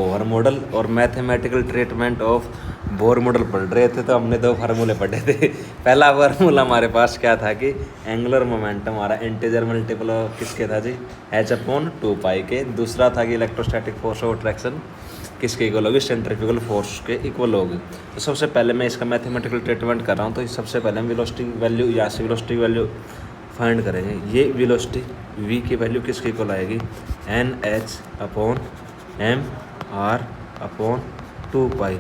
Bohr model और mathematical treatment of Bohr model पढ़ रहे थे, तो हमने दो फार्मूले पढ़े थे। पहला फार्मूला हमारे पास क्या था कि एंगुलर मोमेंटम हमारा इंटीजर मल्टीपल किसके था जी, h/2 के। दूसरा था कि इलेक्ट्रोस्टैटिक फोर्स ऑफ अट्रैक्शन किसके इक्वल होगी, सेंट्रीफ्यूगल फोर्स के इक्वल होगी। तो सबसे पहले मैं इसका मैथमेटिकल ट्रीटमेंट कर रहा हूँ, तो सबसे पहले हम वेलोसिटी वैल्यू या से वेलोसिटी वैल्यू फाइंड करेंगे। ये वेलोसिटी v की वैल्यू किसके इक्वल आएगी, NH/mr/2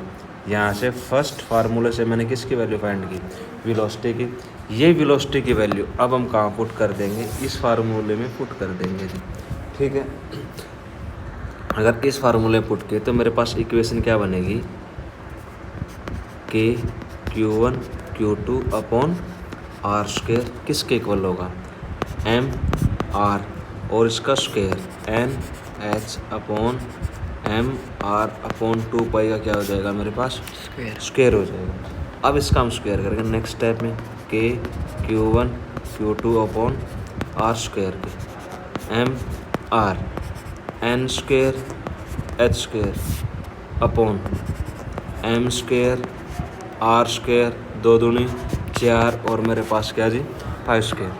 यहाँ से फर्स्ट फार्मूले से मैंने किसकी वैल्यू फाइंड की, वेलोसिटी की। ये वेलोसिटी की वैल्यू अब हम कहाँ पुट कर देंगे, इस फार्मूले में पुट कर देंगे जी, ठीक है। अगर इस फार्मूले में पुट किए तो मेरे पास इक्वेशन क्या बनेगी, k q1 q2/r² किसके इक्वल होगा, mr और इसका स्क्वायर NH/mr/2 का क्या हो जाएगा मेरे पास, स्क्वायर हो जाएगा। अब इसका हम स्क्वायर करेंगे नेक्स्ट स्टेप में, k q1 q2/r² mr n² h² m² r², 2 दूनी 4 और मेरे पास क्या जी 5²।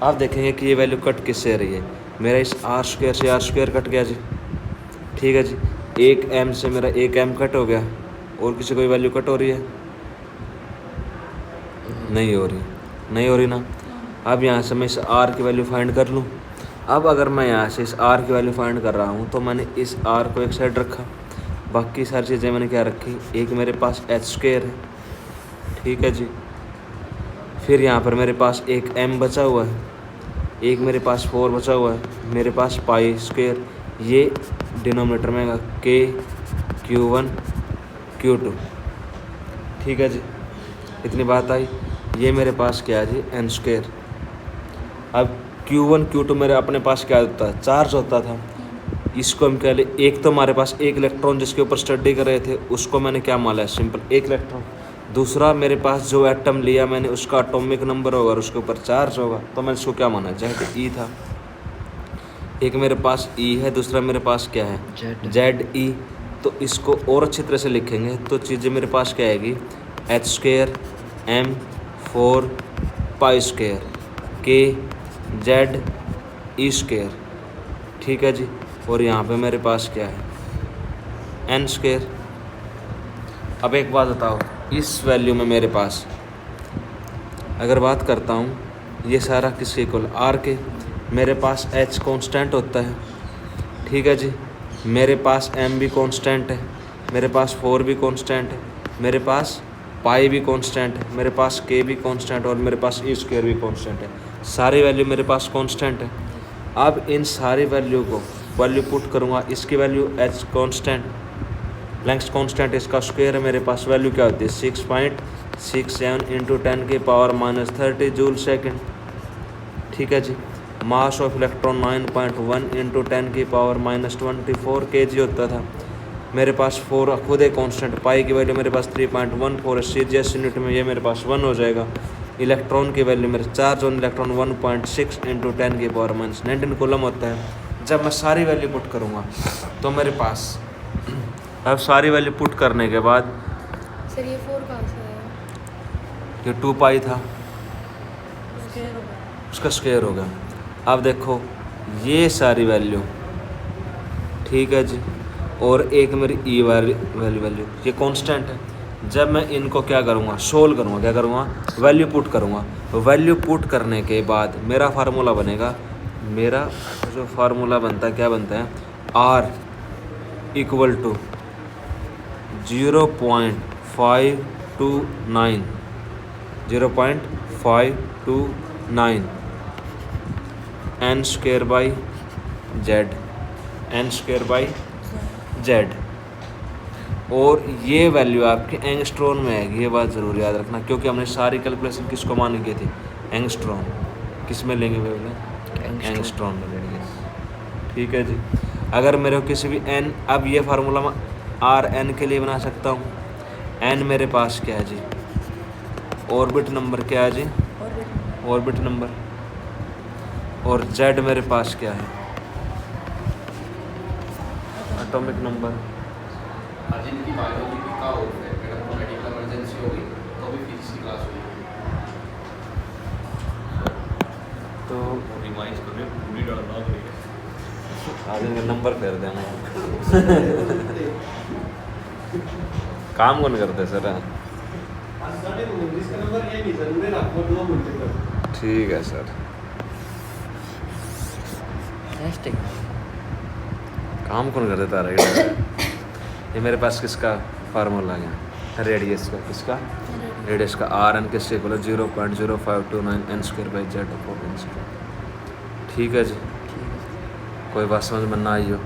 आप देखेंगे कि ये वैल्यू कट किससे रही है, मेरा इस r² से r² कट गया जी, ठीक है जी। एक m से मेरा एक m कट हो गया, और किसी कोई वैल्यू कट हो रही है, नहीं हो रही ना। अब यहाँ से मैं इस r की वैल्यू फाइंड कर लूँ। अब अगर मैं यहाँ से इस r की वैल्यू फाइंड कर रहा हूँ, तो मैंने इस r को एक साइड रखा, बाकी सारी चीज़ें मैंने क्या रखी, एक मेरे पास h² है, ठीक है जी। फिर यहाँ पर मेरे पास एक m बचा हुआ है, एक मेरे पास 4 बचा हुआ है, मेरे पास π², ये डिनोमिनेटर में k q1 q2, ठीक है जी। इतनी बात आई। ये मेरे पास क्या है जी n²। अब q1 q2 मेरे अपने पास क्या होता है, चार्ज होता था। इसको हम कह ले, एक तो हमारे पास एक इलेक्ट्रॉन जिसके ऊपर स्टडी कर रहे थे, उसको मैंने क्या माना है, सिंपल एक इलेक्ट्रॉन। दूसरा मेरे पास जो एटम लिया मैंने, उसका एटॉमिक नंबर होगा और उसके ऊपर चार्ज होगा, तो मैंने इसको क्या माना, ZE था। एक मेरे पास E है, दूसरा मेरे पास क्या है, ZE। तो इसको और अच्छी तरह से लिखेंगे तो चीज़ें मेरे पास क्या आएगी, h² m4 π² k ZE², ठीक है जी। और यहाँ पे मेरे पास क्या है, n²। अब एक बात बताओ, इस वैल्यू में मेरे पास अगर बात करता हूँ, ये सारा किसके इक्वल, r के। मेरे पास h कांस्टेंट होता है, ठीक है जी। मेरे पास m भी कांस्टेंट है, मेरे पास 4 भी कांस्टेंट है, मेरे पास पाई भी कांस्टेंट है, मेरे पास k भी कांस्टेंट और मेरे पास E² भी कांस्टेंट है। सारी वैल्यू मेरे पास कांस्टेंट है। अब इन सारी वैल्यू को वैल्यू पुट करूँगा, इसकी value h constant, length constant, इसका स्क्वायर है, मेरे पास वैल्यू क्या होती है 6.67 × 10⁻³ जूल सेकेंड, ठीक है जी। मास ऑफ इलेक्ट्रॉन 9.1 × 10⁻24 kg होता था। मेरे पास 4 खुद है कांस्टेंट, पाई की वैल्यू मेरे पास 3.14 CGS यूनिट में, ये मेरे पास 1 हो जाएगा। इलेक्ट्रॉन की वैल्यू मेरे चार्ज ऑन इलेक्ट्रॉन 1.6 × 10⁻19 कूलम होता है। जब मैं सारी वैल्यू पुट करूँगा तो मेरे पास, अब सारी वैल्यू पुट करने के बाद, सर ये 4 कहाँ से आया, ये 2 था, उसका स्क्वायर हो गया। अब देखो ये सारी वैल्यू, ठीक है जी, और एक मेरी ई वैल्यू ये कांस्टेंट है। जब मैं इनको क्या करूँगा, सोल्व करूँगा, क्या करूँगा, वैल्यू पुट करूँगा। वैल्यू पुट करने के बाद मेरा फार्मूला बनेगा, मेरा जो फार्मूला बनता है क्या बनता है, R = 0.529 n²/z। और ये वैल्यू आपके एंगस्ट्रॉन में आएगी, ये बात ज़रूर याद रखना, क्योंकि हमने सारी कैलकुलेशन किसको मान की थी, एंगस्ट्रॉन। किस में लेंगे वेवलेंथ, एंगस्ट्रॉन में लेंगे, ठीक है जी। अगर मेरे को किसी भी n, अब ये फार्मूला मैं Rn के लिए बना सकता हूँ। n मेरे पास क्या है जी, ऑर्बिट नंबर क्या है जी, ऑर्बिट नंबर, और z मेरे पास क्या है, एटॉमिक नंबर, आज इनकी बायोलॉजी की का हो है, अगर को मेडिकल इमरजेंसी होगी तो भी फिजिक्स की क्लास होगी। तो रिवाइज करने पूरी डालना पड़ेगा। आज इनका नंबर फेर देना। काम कौन करते सर? इसका नंबर ये नहीं सर, मैं आपको 2 मिनट तक। ठीक है सर। काम कौन कर देता है? ये मेरे पास किसका फार्मूला है? रेडियस का। किसका? रेडियस का आर एन किससे equal 0.0529 n square by Z upon n square. ठीक है जी, कोई बात समझ में ना आई हो